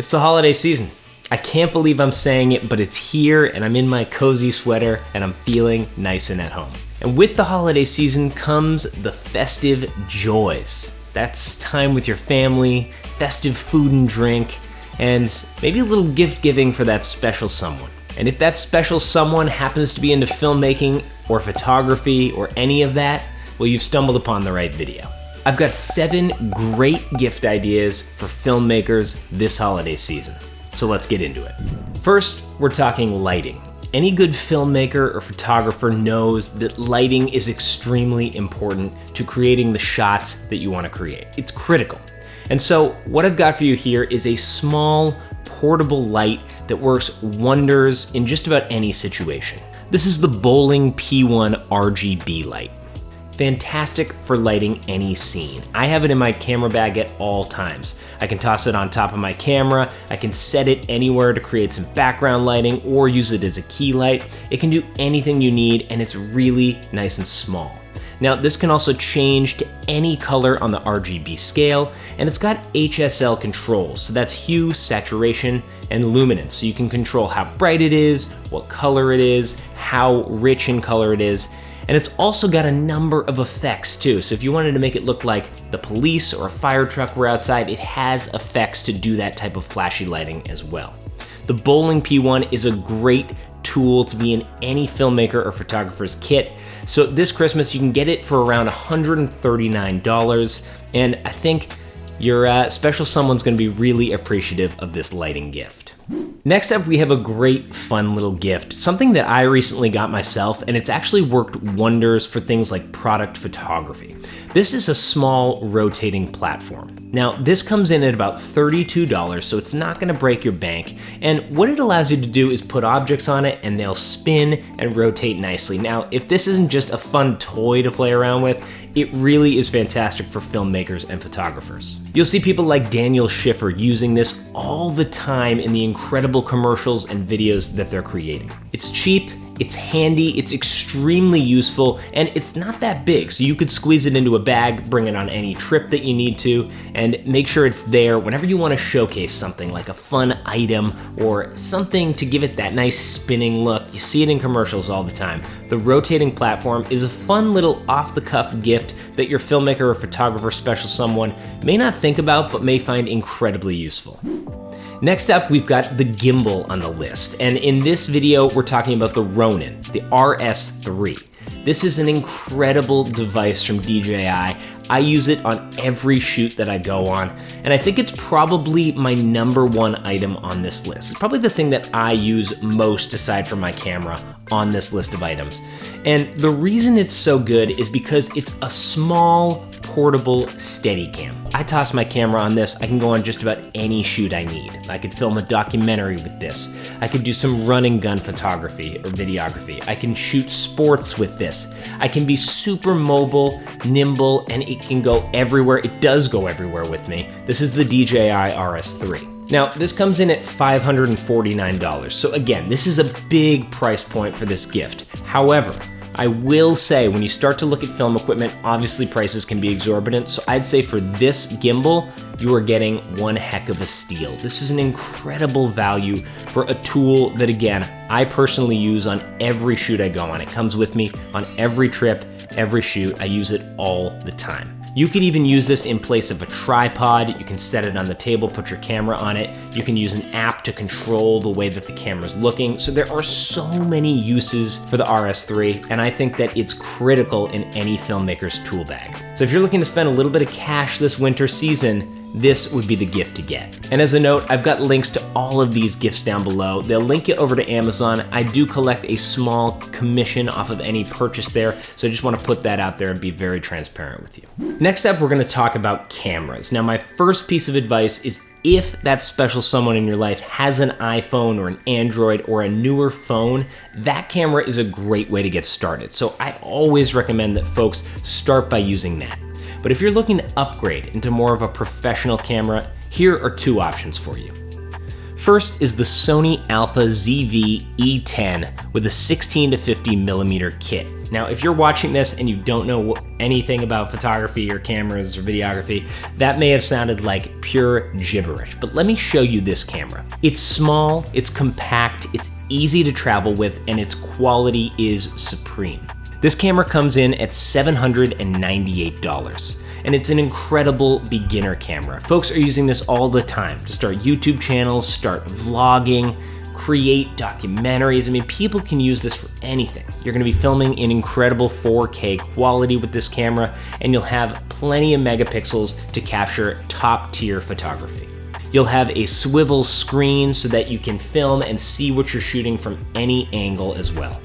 It's the holiday season. I can't believe I'm saying it, but it's here and I'm in my cozy sweater and I'm feeling nice and at home. And with the holiday season comes the festive joys. That's time with your family, festive food and drink, and maybe a little gift giving for that special someone. And if that special someone happens to be into filmmaking or photography or any of that, well, you've stumbled upon the right video. I've got 7 great gift ideas for filmmakers this holiday season. So let's get into it. First, we're talking lighting. Any good filmmaker or photographer knows that lighting is extremely important to creating the shots that you want to create. It's critical. And so what I've got for you here is a small, portable light that works wonders in just about any situation. This is the Bowling P1 RGB light. Fantastic for lighting any scene. I have it in my camera bag at all times. I can toss it on top of my camera, I can set it anywhere to create some background lighting or use it as a key light. It can do anything you need and it's really nice and small. Now this can also change to any color on the RGB scale, and it's got HSL controls, so that's hue, saturation, and luminance. So you can control how bright it is, what color it is, how rich in color it is. And it's also got a number of effects too. So if you wanted to make it look like the police or a fire truck were outside, it has effects to do that type of flashy lighting as well. The Bowling P1 is a great tool to be in any filmmaker or photographer's kit. So this Christmas, you can get it for around $139. And I think your special someone's gonna be really appreciative of this lighting gift. Next up, we have a great fun little gift, something that I recently got myself, and it's actually worked wonders for things like product photography. This is a small rotating platform. Now, this comes in at about $32, so it's not gonna break your bank. And what it allows you to do is put objects on it and they'll spin and rotate nicely. Now, if this isn't just a fun toy to play around with, it really is fantastic for filmmakers and photographers. You'll see people like Daniel Schiffer using this all the time in the incredible commercials and videos that they're creating. It's cheap, it's handy, it's extremely useful, and it's not that big, so you could squeeze it into a bag, bring it on any trip that you need to, and make sure it's there whenever you want to showcase something like a fun item or something to give it that nice spinning look. You see it in commercials all the time. The rotating platform is a fun little off-the-cuff gift that your filmmaker or photographer special someone may not think about but may find incredibly useful. Next up, we've got the gimbal on the list, and in this video, we're talking about the Ronin, the RS3. This is an incredible device from DJI. I use it on every shoot that I go on, and I think it's probably my #1 item on this list. It's probably the thing that I use most aside from my camera on this list of items. And the reason it's so good is because it's a small, portable Steadicam. I toss my camera on this, I can go on just about any shoot I need. I could film a documentary with this. I could do some run and gun photography or videography. I can shoot sports with this. I can be super mobile, nimble, and it can go everywhere. It does go everywhere with me. This is the DJI RS3. Now, this comes in at $549. So again, this is a big price point for this gift. However, I will say when you start to look at film equipment, obviously prices can be exorbitant. So I'd say for this gimbal, you are getting one heck of a steal. This is an incredible value for a tool that, again, I personally use on every shoot I go on. It comes with me on every trip, every shoot. I use it all the time. You could even use this in place of a tripod. You can set it on the table, put your camera on it. You can use an app to control the way that the camera's looking. So there are so many uses for the RS3, and I think that it's critical in any filmmaker's tool bag. So if you're looking to spend a little bit of cash this winter season, this would be the gift to get. And as a note, I've got links to all of these gifts down below. They'll link you over to Amazon. I do collect a small commission off of any purchase there, so I just want to put that out there and be very transparent with you. Next up, we're going to talk about cameras. Now, my first piece of advice is if that special someone in your life has an iPhone or an Android or a newer phone, that camera is a great way to get started. So I always recommend that folks start by using that. But if you're looking to upgrade into more of a professional camera, here are 2 options for you. First is the Sony Alpha ZV-E10 with a 16 to 50 millimeter kit. Now, if you're watching this and you don't know anything about photography or cameras or videography, that may have sounded like pure gibberish, but let me show you this camera. It's small, it's compact, it's easy to travel with, and its quality is supreme. This camera comes in at $798, and it's an incredible beginner camera. Folks are using this all the time to start YouTube channels, start vlogging, create documentaries. I mean, people can use this for anything. You're gonna be filming in incredible 4K quality with this camera, and you'll have plenty of megapixels to capture top tier photography. You'll have a swivel screen so that you can film and see what you're shooting from any angle as well.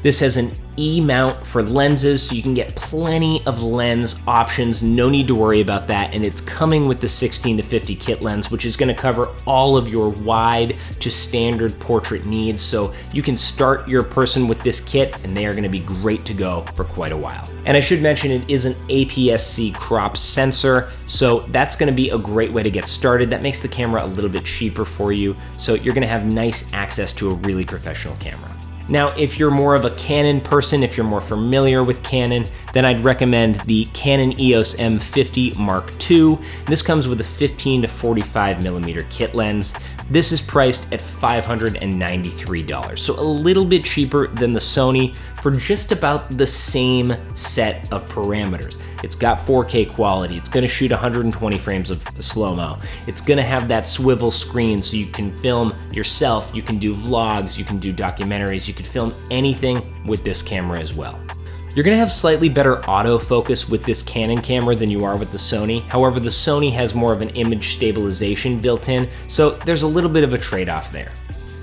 This has an E-mount for lenses, so you can get plenty of lens options, no need to worry about that, and it's coming with the 16-50 kit lens, which is gonna cover all of your wide to standard portrait needs, so you can start your person with this kit, and they are gonna be great to go for quite a while. And I should mention it is an APS-C crop sensor, so that's gonna be a great way to get started. That makes the camera a little bit cheaper for you, so you're gonna have nice access to a really professional camera. Now, if you're more of a Canon person, if you're more familiar with Canon, then I'd recommend the Canon EOS M50 Mark II. This comes with a 15 to 45 millimeter kit lens. This is priced at $593, so a little bit cheaper than the Sony for just about the same set of parameters. It's got 4K quality, it's gonna shoot 120 frames of slow-mo, it's gonna have that swivel screen so you can film yourself, you can do vlogs, you can do documentaries, you can film anything with this camera as well. You're gonna have slightly better autofocus with this Canon camera than you are with the Sony. However, the Sony has more of an image stabilization built in, so there's a little bit of a trade-off there.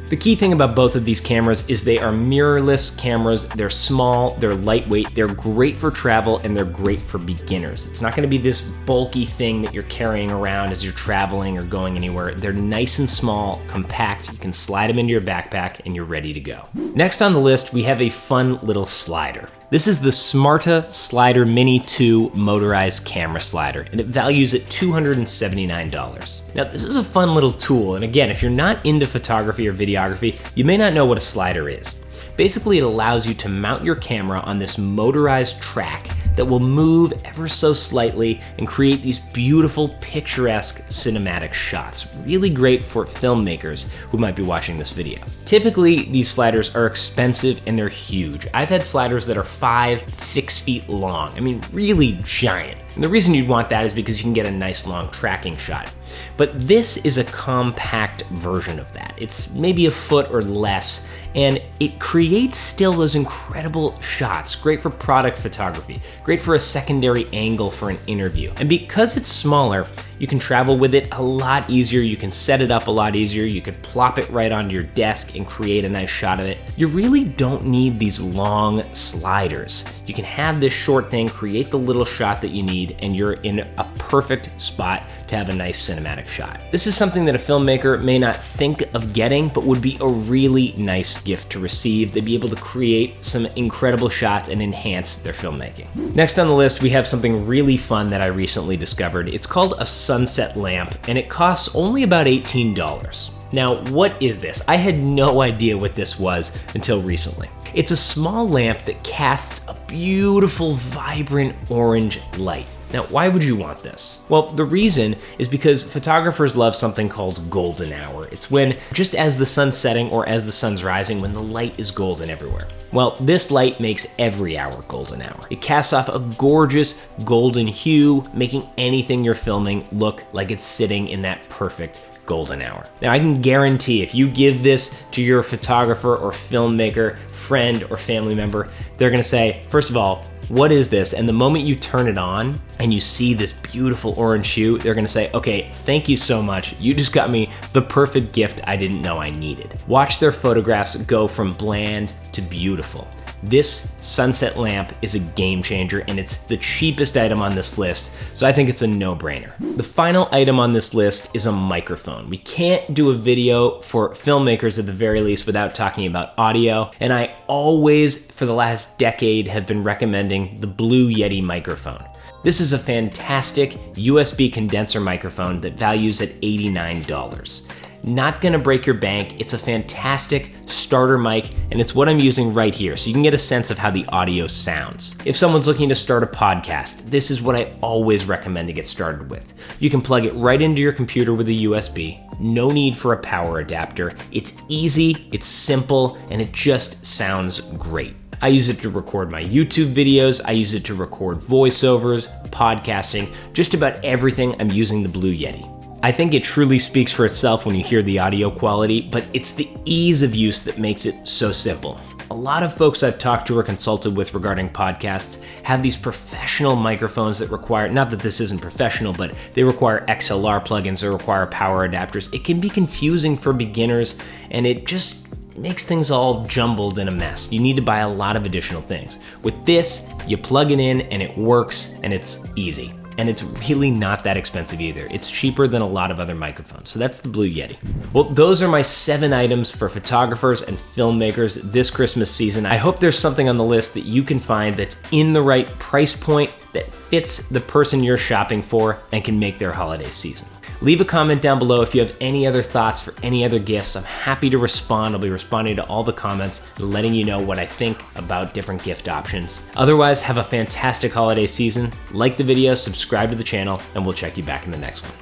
The key thing about both of these cameras is they are mirrorless cameras. They're small, they're lightweight, they're great for travel, and they're great for beginners. It's not gonna be this bulky thing that you're carrying around as you're traveling or going anywhere. They're nice and small, compact, you can slide them into your backpack, and you're ready to go. Next on the list, we have a fun little slider. This is the Smarta Slider Mini 2 motorized camera slider, and it values at $279. Now, this is a fun little tool, and again, if you're not into photography or videography, you may not know what a slider is. Basically, it allows you to mount your camera on this motorized track that will move ever so slightly and create these beautiful, picturesque cinematic shots. Really great for filmmakers who might be watching this video. Typically, these sliders are expensive and they're huge. I've had sliders that are 5-6 feet long. I mean, really giant. And the reason you'd want that is because you can get a nice long tracking shot. But this is a compact version of that. It's maybe a foot or less, and it creates still those incredible shots. Great for product photography, great for a secondary angle for an interview. And because it's smaller, you can travel with it a lot easier, you can set it up a lot easier, you could plop it right onto your desk and create a nice shot of it. You really don't need these long sliders. You can have this short thing, create the little shot that you need, and you're in a perfect spot to have a nice cinematic shot. This is something that a filmmaker may not think of getting, but would be a really nice gift to receive. They'd be able to create some incredible shots and enhance their filmmaking. Next on the list, we have something really fun that I recently discovered. It's called a sunset lamp, and it costs only about $18. Now, what is this? I had no idea what this was until recently. It's a small lamp that casts a beautiful, vibrant orange light. Now, why would you want this? Well, the reason is because photographers love something called golden hour. It's when, just as the sun's setting or as the sun's rising, when the light is golden everywhere. Well, this light makes every hour golden hour. It casts off a gorgeous golden hue, making anything you're filming look like it's sitting in that perfect golden hour. Now, I can guarantee if you give this to your photographer or filmmaker, friend or family member, they're gonna say, first of all, what is this? And the moment you turn it on and you see this beautiful orange hue, they're gonna say, okay, thank you so much. You just got me the perfect gift I didn't know I needed. Watch their photographs go from bland to beautiful. This sunset lamp is a game changer, and it's the cheapest item on this list, so I think it's a no-brainer. The final item on this list is a microphone. We can't do a video for filmmakers at the very least without talking about audio, and I always, for the last decade, have been recommending the Blue Yeti microphone. This is a fantastic USB condenser microphone that values at $89. Not gonna break your bank, it's a fantastic starter mic, and it's what I'm using right here, so you can get a sense of how the audio sounds. If someone's looking to start a podcast, this is what I always recommend to get started with. You can plug it right into your computer with a USB, no need for a power adapter. It's easy, it's simple, and it just sounds great. I use it to record my YouTube videos, I use it to record voiceovers, podcasting, just about everything I'm using the Blue Yeti. I think it truly speaks for itself when you hear the audio quality, but it's the ease of use that makes it so simple. A lot of folks I've talked to or consulted with regarding podcasts have these professional microphones that require, not that this isn't professional, but they require XLR plugins or require power adapters. It can be confusing for beginners, and it just makes things all jumbled in a mess. You need to buy a lot of additional things. With this, you plug it in and it works, and it's easy. And it's really not that expensive either. It's cheaper than a lot of other microphones. So that's the Blue Yeti. Well, those are my 7 items for photographers and filmmakers this Christmas season. I hope there's something on the list that you can find that's in the right price point, that fits the person you're shopping for, and can make their holiday season. Leave a comment down below if you have any other thoughts for any other gifts. I'm happy to respond. I'll be responding to all the comments and letting you know what I think about different gift options. Otherwise, have a fantastic holiday season. Like the video, subscribe to the channel, and we'll check you back in the next one.